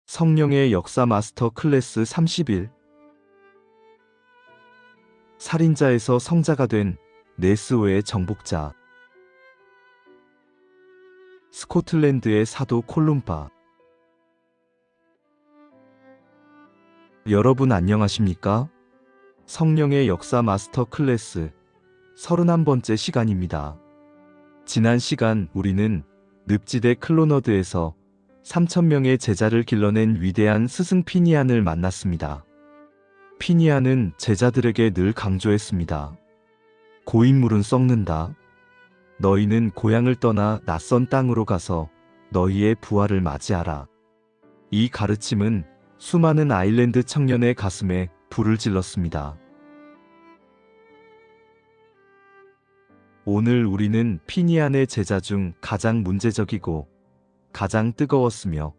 성령의 역사 마스터 클래스 30일. 살인자에서 성자가 된 네스오의 정복자. 스코틀랜드의 사도 콜룸바. 여러분 안녕하십니까? 성령의 역사 마스터 클래스 31번째 시간입니다. 지난 시간 우리는 늪지대 클로너드에서 3,000명의 제자를 길러낸 위대한 스승 피니안을 만났습니다. 피니안은 제자들에게 늘 강조했습니다. 고인물은 썩는다. 너희는 고향을 떠나 낯선 땅으로 가서 너희의 부활을 맞이하라. 이 가르침은 수많은 아일랜드 청년의 가슴에 불을 질렀습니다. 오늘 우리는 피니안의 제자 중 가장 문제적이고 가장 뜨거웠으며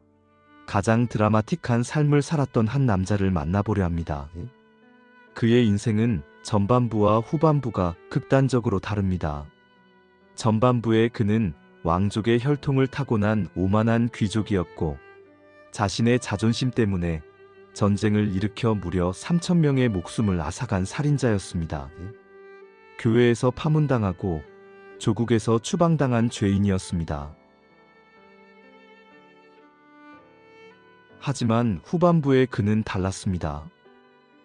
가장 드라마틱한 삶을 살았던 한 남자를 만나보려 합니다. 그의 인생은 전반부와 후반부가 극단적으로 다릅니다. 전반부에 그는 왕족의 혈통을 타고난 오만한 귀족이었고 자신의 자존심 때문에 전쟁을 일으켜 무려 3,000명의 목숨을 앗아간 살인자였습니다. 교회에서 파문당하고 조국에서 추방당한 죄인이었습니다. 하지만 후반부에 그는 달랐습니다.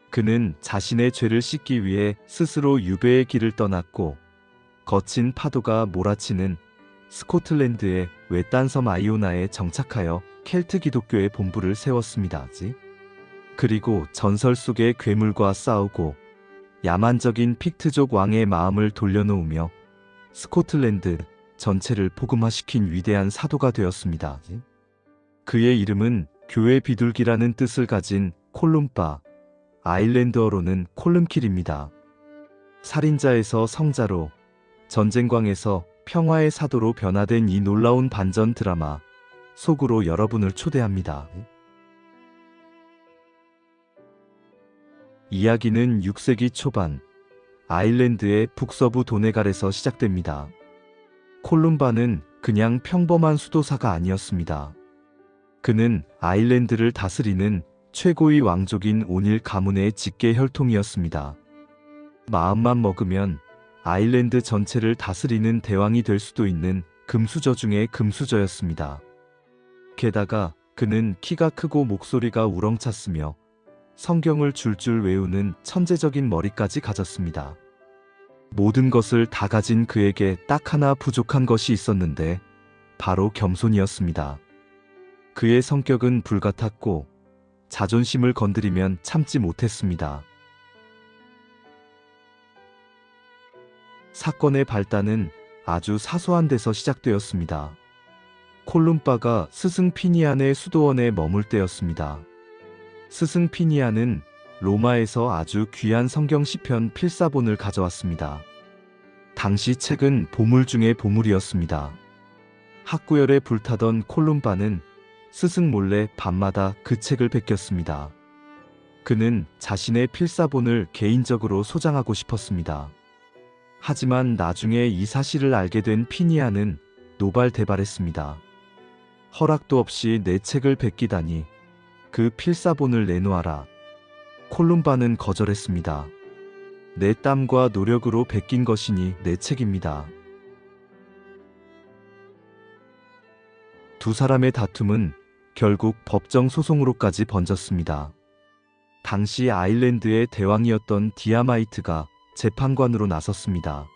그는 자신의 죄를 씻기 위해 스스로 유배의 길을 떠났고 거친 파도가 몰아치는 스코틀랜드의 외딴 섬 아이오나에 정착하여 켈트 기독교의 본부를 세웠습니다. 그리고 전설 속의 괴물과 싸우고 야만적인 픽트족 왕의 마음을 돌려놓으며 스코틀랜드 전체를 복음화시킨 위대한 사도가 되었습니다. 그의 이름은 교회 비둘기라는 뜻을 가진 콜룸바, 아일랜드어로는 콜름킬입니다. 살인자에서 성자로, 전쟁광에서 평화의 사도로 변화된 이 놀라운 반전 드라마 속으로 여러분을 초대합니다. 이야기는 6세기 초반 아일랜드의 북서부 도네갈에서 시작됩니다. 콜룸바는 그냥 평범한 수도사가 아니었습니다. 그는 아일랜드를 다스리는 최고의 왕족인 오닐 가문의 직계 혈통이었습니다. 마음만 먹으면 아일랜드 전체를 다스리는 대왕이 될 수도 있는 금수저 중의 금수저였습니다. 게다가 그는 키가 크고 목소리가 우렁찼으며 성경을 줄줄 외우는 천재적인 머리까지 가졌습니다. 모든 것을 다 가진 그에게 딱 하나 부족한 것이 있었는데 바로 겸손이었습니다. 그의 성격은 불같았고 자존심을 건드리면 참지 못했습니다. 사건의 발단은 아주 사소한 데서 시작되었습니다. 콜룸바가 스승 피니안의 수도원에 머물 때였습니다. 스승 피니안은 로마에서 아주 귀한 성경 시편 필사본을 가져왔습니다. 당시 책은 보물 중의 보물이었습니다. 학구열에 불타던 콜룸바는 스승 몰래 밤마다 그 책을 베꼈습니다. 그는 자신의 필사본을 개인적으로 소장하고 싶었습니다. 하지만 나중에 이 사실을 알게 된 피니안은 노발대발했습니다. 허락도 없이 내 책을 베끼다니 그 필사본을 내놓아라. 콜룸바는 거절했습니다. 내 땀과 노력으로 베낀 것이니 내 책입니다. 두 사람의 다툼은 결국 법정 소송으로까지 번졌습니다. 당시 아일랜드의 대왕이었던 디아마이트가 재판관으로 나섰습니다.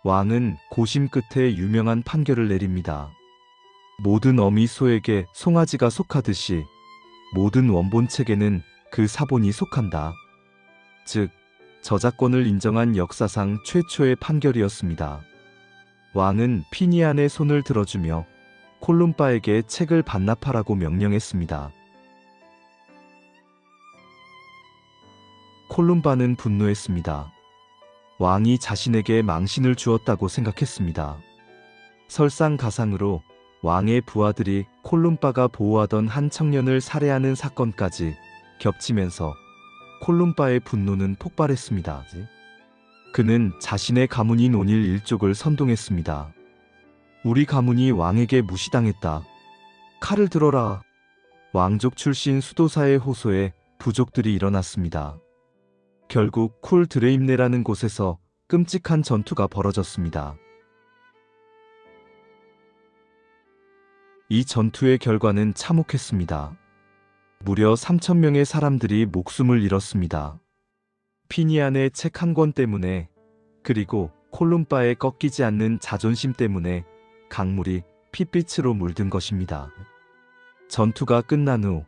왕은 고심 끝에 유명한 판결을 내립니다. 모든 어미 소에게 송아지가 속하듯이 모든 원본책에는 그 사본이 속한다. 즉, 저작권을 인정한 역사상 최초의 판결이었습니다. 왕은 피니안의 손을 들어주며 콜룸바에게 책을 반납하라고 명령했습니다. 콜룸바는 분노했습니다. 왕이 자신에게 망신을 주었다고 생각했습니다. 설상가상으로 왕의 부하들이 콜룸바가 보호하던 한 청년을 살해하는 사건까지 겹치면서 콜룸바의 분노는 폭발했습니다. 그는 자신의 가문인 오닐 일족을 선동했습니다. 우리 가문이 왕에게 무시당했다. 칼을 들어라. 왕족 출신 수도사의 호소에 부족들이 일어났습니다. 결국 쿨 드레임네라는 곳에서 끔찍한 전투가 벌어졌습니다. 이 전투의 결과는 참혹했습니다. 무려 3,000명의 사람들이 목숨을 잃었습니다. 피니안의 책 한 권 때문에, 그리고 콜룸바의 꺾이지 않는 자존심 때문에 강물이 핏빛으로 물든 것입니다. 전투가 끝난 후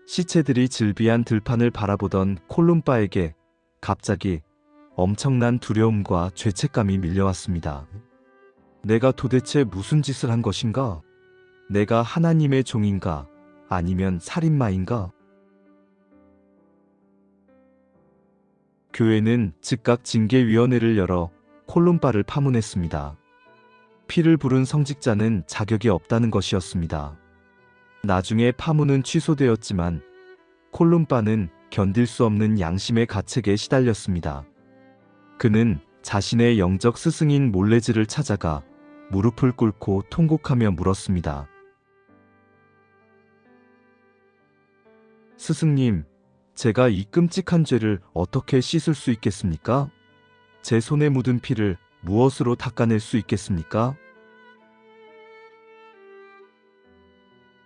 시체들이 즐비한 들판을 바라보던 콜룸바에게 갑자기 엄청난 두려움과 죄책감이 밀려왔습니다. 내가 도대체 무슨 짓을 한 것인가? 내가 하나님의 종인가? 아니면 살인마인가? 교회는 즉각 징계위원회를 열어 콜룸바를 파문했습니다. 피를 부른 성직자는 자격이 없다는 것이었습니다. 나중에 파문은 취소되었지만 콜룸바는 견딜 수 없는 양심의 가책에 시달렸습니다. 그는 자신의 영적 스승인 몰레즈를 찾아가 무릎을 꿇고 통곡하며 물었습니다. 스승님, 제가 이 끔찍한 죄를 어떻게 씻을 수 있겠습니까? 제 손에 묻은 피를 무엇으로 닦아낼 수 있겠습니까?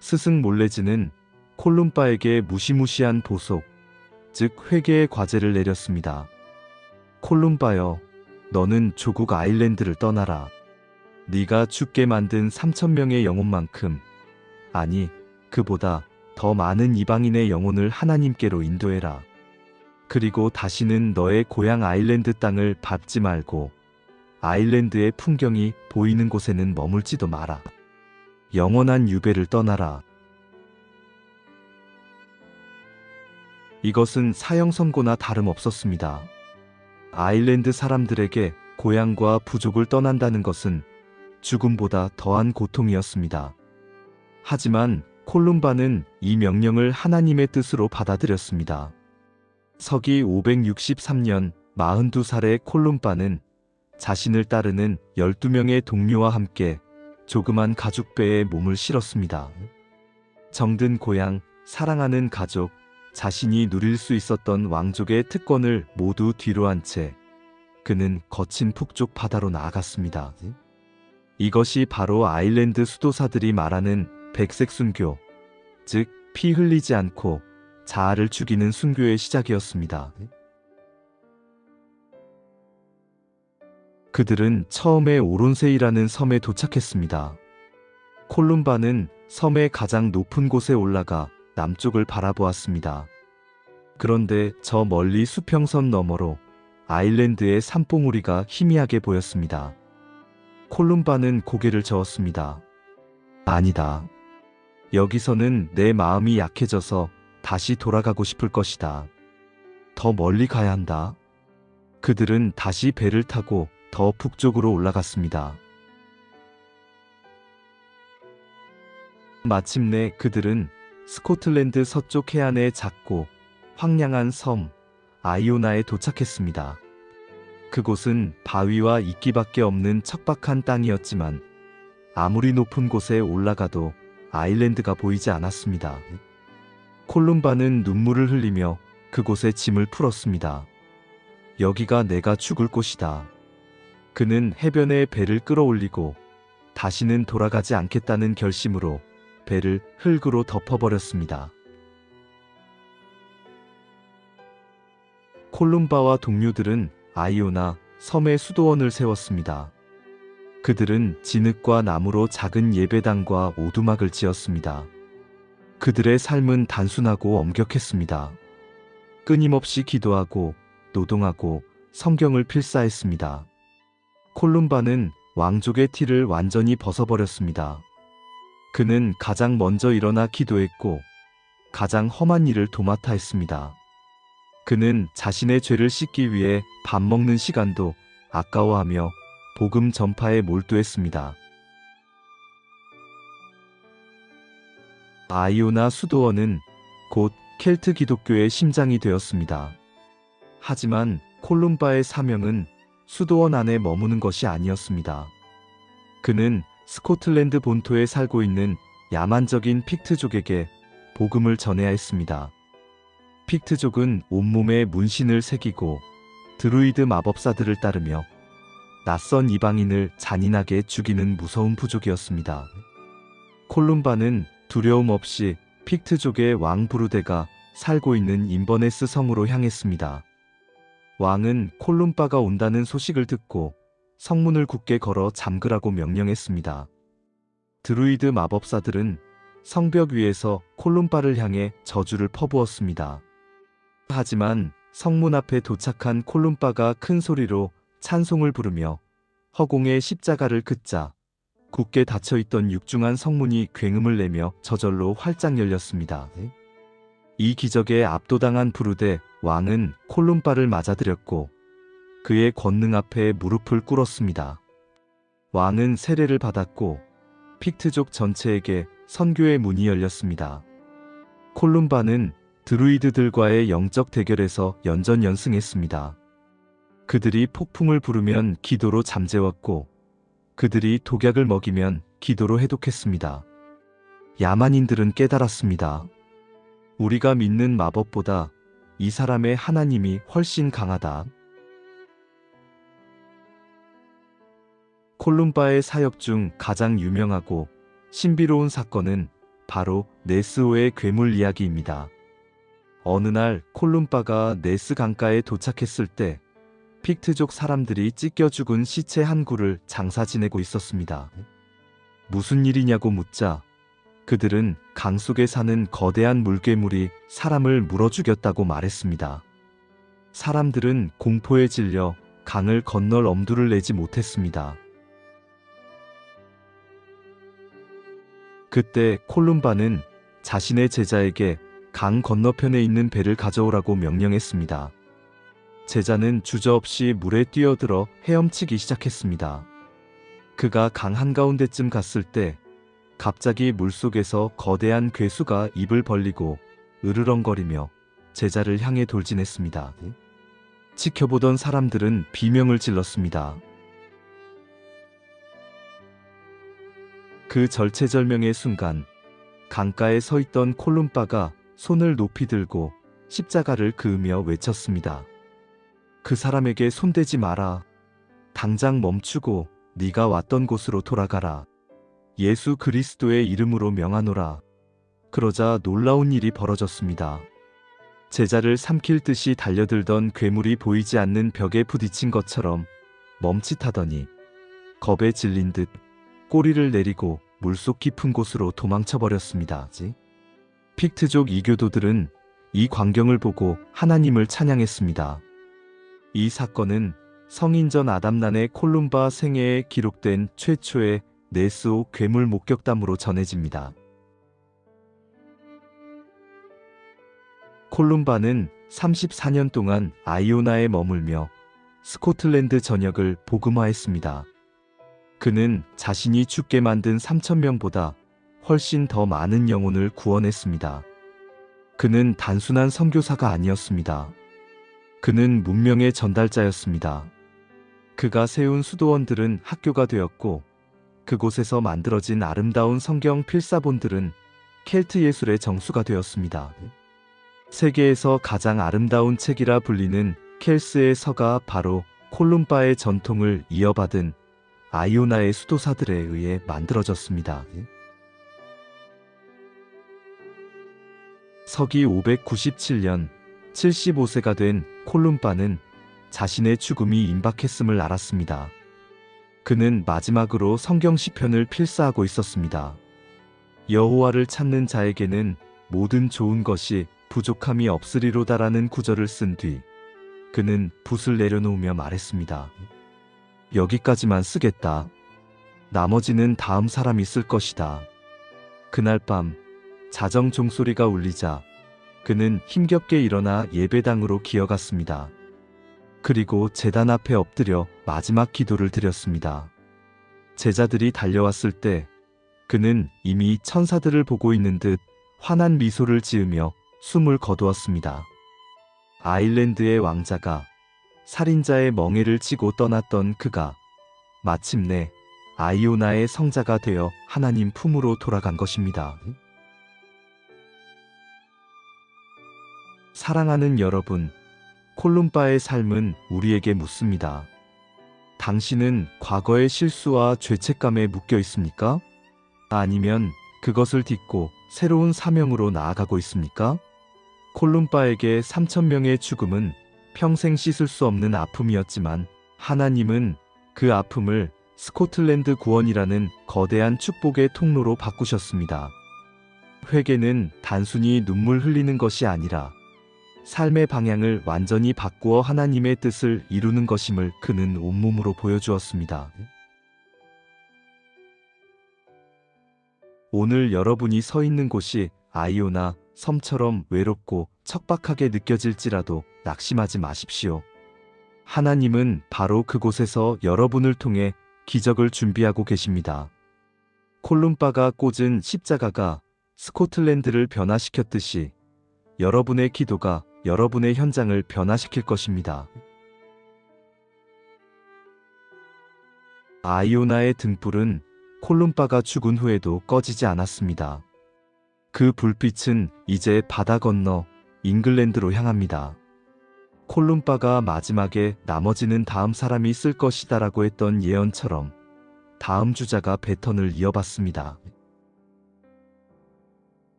스승 몰레즈는 콜룸바에게 무시무시한 보석, 즉 회개의 과제를 내렸습니다. 콜룸바여, 너는 조국 아일랜드를 떠나라. 네가 죽게 만든 3,000명의 영혼만큼, 아니 그보다 더 많은 이방인의 영혼을 하나님께로 인도해라. 그리고 다시는 너의 고향 아일랜드 땅을 밟지 말고 아일랜드의 풍경이 보이는 곳에는 머물지도 마라. 영원한 유배를 떠나라. 이것은 사형 선고나 다름없었습니다. 아일랜드 사람들에게 고향과 부족을 떠난다는 것은 죽음보다 더한 고통이었습니다. 하지만 콜룸바는 이 명령을 하나님의 뜻으로 받아들였습니다. 서기 563년 42살의 콜룸바는 자신을 따르는 12명의 동료와 함께 조그만 가죽배에 몸을 실었습니다. 정든 고향, 사랑하는 가족, 자신이 누릴 수 있었던 왕족의 특권을 모두 뒤로 한 채 그는 거친 북쪽 바다로 나아갔습니다. 이것이 바로 아일랜드 수도사들이 말하는 백색 순교, 즉 피 흘리지 않고 자아를 죽이는 순교의 시작이었습니다. 그들은 처음에 오론세이라는 섬에 도착했습니다. 콜룸바는 섬의 가장 높은 곳에 올라가 남쪽을 바라보았습니다. 그런데 저 멀리 수평선 너머로 아일랜드의 산봉우리가 희미하게 보였습니다. 콜룸바는 고개를 저었습니다. 아니다. 여기서는 내 마음이 약해져서 다시 돌아가고 싶을 것이다. 더 멀리 가야 한다. 그들은 다시 배를 타고 더 북쪽으로 올라갔습니다. 마침내 그들은 스코틀랜드 서쪽 해안의 작고 황량한 섬 아이오나에 도착했습니다. 그곳은 바위와 이끼밖에 없는 척박한 땅이었지만 아무리 높은 곳에 올라가도 아일랜드가 보이지 않았습니다. 콜룸바는 눈물을 흘리며 그곳에 짐을 풀었습니다. 여기가 내가 죽을 곳이다. 그는 해변에 배를 끌어올리고 다시는 돌아가지 않겠다는 결심으로 배를 흙으로 덮어버렸습니다. 콜룸바와 동료들은 아이오나 섬에 수도원을 세웠습니다. 그들은 진흙과 나무로 작은 예배당과 오두막을 지었습니다. 그들의 삶은 단순하고 엄격했습니다. 끊임없이 기도하고 노동하고 성경을 필사했습니다. 콜룸바는 왕족의 티를 완전히 벗어버렸습니다. 그는 가장 먼저 일어나 기도했고 가장 험한 일을 도맡아 했습니다. 그는 자신의 죄를 씻기 위해 밥 먹는 시간도 아까워하며 복음 전파에 몰두했습니다. 아이오나 수도원은 곧 켈트 기독교의 심장이 되었습니다. 하지만 콜룸바의 사명은 수도원 안에 머무는 것이 아니었습니다. 그는 스코틀랜드 본토에 살고 있는 야만적인 픽트족에게 복음을 전해야 했습니다. 픽트족은 온몸에 문신을 새기고 드루이드 마법사들을 따르며 낯선 이방인을 잔인하게 죽이는 무서운 부족이었습니다. 콜룸바는 두려움 없이 픽트족의 왕 브루데가 살고 있는 인버네스 성으로 향했습니다. 왕은 콜룸바가 온다는 소식을 듣고 성문을 굳게 걸어 잠그라고 명령했습니다. 드루이드 마법사들은 성벽 위에서 콜룸바를 향해 저주를 퍼부었습니다. 하지만 성문 앞에 도착한 콜룸바가 큰 소리로 찬송을 부르며 허공에 십자가를 긋자 굳게 닫혀있던 육중한 성문이 굉음을 내며 저절로 활짝 열렸습니다. 이 기적에 압도당한 브루데 왕은 콜룸바를 맞아들였고 그의 권능 앞에 무릎을 꿇었습니다. 왕은 세례를 받았고 픽트족 전체에게 선교의 문이 열렸습니다. 콜룸바는 드루이드들과의 영적 대결에서 연전연승했습니다. 그들이 폭풍을 부르면 기도로 잠재웠고 그들이 독약을 먹이면 기도로 해독했습니다. 야만인들은 깨달았습니다. 우리가 믿는 마법보다 이 사람의 하나님이 훨씬 강하다. 콜룸바의 사역 중 가장 유명하고 신비로운 사건은 바로 네스오의 괴물 이야기입니다. 어느 날 콜룸바가 네스 강가에 도착했을 때 픽트족 사람들이 찢겨 죽은 시체 한 구를 장사 지내고 있었습니다. 무슨 일이냐고 묻자 그들은 강 속에 사는 거대한 물괴물이 사람을 물어 죽였다고 말했습니다. 사람들은 공포에 질려 강을 건널 엄두를 내지 못했습니다. 그때 콜룸바는 자신의 제자에게 강 건너편에 있는 배를 가져오라고 명령했습니다. 제자는 주저없이 물에 뛰어들어 헤엄치기 시작했습니다. 그가 강 한가운데쯤 갔을 때 갑자기 물속에서 거대한 괴수가 입을 벌리고 으르렁거리며 제자를 향해 돌진했습니다. 지켜보던 사람들은 비명을 질렀습니다. 그 절체절명의 순간 강가에 서 있던 콜룸바가 손을 높이 들고 십자가를 그으며 외쳤습니다. 그 사람에게 손대지 마라. 당장 멈추고 네가 왔던 곳으로 돌아가라. 예수 그리스도의 이름으로 명하노라. 그러자 놀라운 일이 벌어졌습니다. 제자를 삼킬 듯이 달려들던 괴물이 보이지 않는 벽에 부딪힌 것처럼 멈칫하더니 겁에 질린 듯 꼬리를 내리고 물속 깊은 곳으로 도망쳐버렸습니다. 픽트족 이교도들은 이 광경을 보고 하나님을 찬양했습니다. 이 사건은 성인전 아담난의 콜룸바 생애에 기록된 최초의 네스오 괴물 목격담으로 전해집니다. 콜룸바는 34년 동안 아이오나에 머물며 스코틀랜드 전역을 복음화했습니다. 그는 자신이 죽게 만든 3,000명보다 훨씬 더 많은 영혼을 구원했습니다. 그는 단순한 선교사가 아니었습니다. 그는 문명의 전달자였습니다. 그가 세운 수도원들은 학교가 되었고 그곳에서 만들어진 아름다운 성경 필사본들은 켈트 예술의 정수가 되었습니다. 세계에서 가장 아름다운 책이라 불리는 켈스의 서가 바로 콜룸바의 전통을 이어받은 아이오나의 수도사들에 의해 만들어졌습니다. 서기 597년 75세가 된 콜룸바는 자신의 죽음이 임박했음을 알았습니다. 그는 마지막으로 성경 시편을 필사하고 있었습니다. 여호와를 찾는 자에게는 모든 좋은 것이 부족함이 없으리로다라는 구절을 쓴 뒤 그는 붓을 내려놓으며 말했습니다. 여기까지만 쓰겠다. 나머지는 다음 사람이 쓸 것이다. 그날 밤 자정 종소리가 울리자 그는 힘겹게 일어나 예배당으로 기어갔습니다. 그리고 제단 앞에 엎드려 마지막 기도를 드렸습니다. 제자들이 달려왔을 때 그는 이미 천사들을 보고 있는 듯 환한 미소를 지으며 숨을 거두었습니다. 아일랜드의 왕자가 살인자의 멍에를 쥐고 떠났던 그가 마침내 아이오나의 성자가 되어 하나님 품으로 돌아간 것입니다. 사랑하는 여러분, 콜룸바의 삶은 우리에게 묻습니다. 당신은 과거의 실수와 죄책감에 묶여 있습니까? 아니면 그것을 딛고 새로운 사명으로 나아가고 있습니까? 콜룸바에게 3,000명의 죽음은 평생 씻을 수 없는 아픔이었지만 하나님은 그 아픔을 스코틀랜드 구원이라는 거대한 축복의 통로로 바꾸셨습니다. 회개는 단순히 눈물 흘리는 것이 아니라 삶의 방향을 완전히 바꾸어 하나님의 뜻을 이루는 것임을 그는 온몸으로 보여주었습니다. 오늘 여러분이 서 있는 곳이 아이오나 섬처럼 외롭고 척박하게 느껴질지라도 낙심하지 마십시오. 하나님은 바로 그곳에서 여러분을 통해 기적을 준비하고 계십니다. 콜룸바가 꽂은 십자가가 스코틀랜드를 변화시켰듯이 여러분의 기도가 여러분의 현장을 변화시킬 것입니다. 아이오나의 등불은 콜룸바가 죽은 후에도 꺼지지 않았습니다. 그 불빛은 이제 바다 건너 잉글랜드로 향합니다. 콜룸바가 마지막에 나머지는 다음 사람이 쓸 것이다라고 했던 예언처럼 다음 주자가 배턴을 이어받습니다.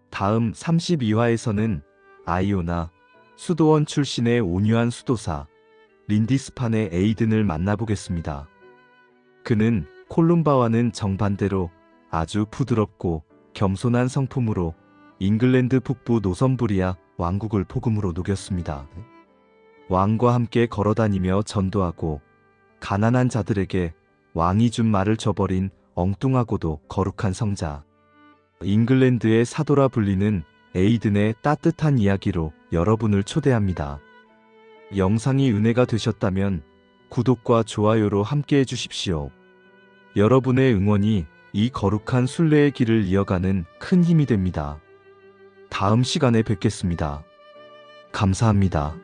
다음 32화에서는 아이오나 수도원 출신의 온유한 수도사 린디스판의 에이든을 만나보겠습니다. 그는 콜룸바와는 정반대로 아주 부드럽고 겸손한 성품으로 잉글랜드 북부 노선부리아 왕국을 복음으로 녹였습니다. 왕과 함께 걸어다니며 전도하고 가난한 자들에게 왕이 준 말을 줘버린 엉뚱하고도 거룩한 성자. 잉글랜드의 사도라 불리는 에이든의 따뜻한 이야기로 여러분을 초대합니다. 영상이 은혜가 되셨다면 구독과 좋아요로 함께해 주십시오. 여러분의 응원이 이 거룩한 순례의 길을 이어가는 큰 힘이 됩니다. 다음 시간에 뵙겠습니다. 감사합니다.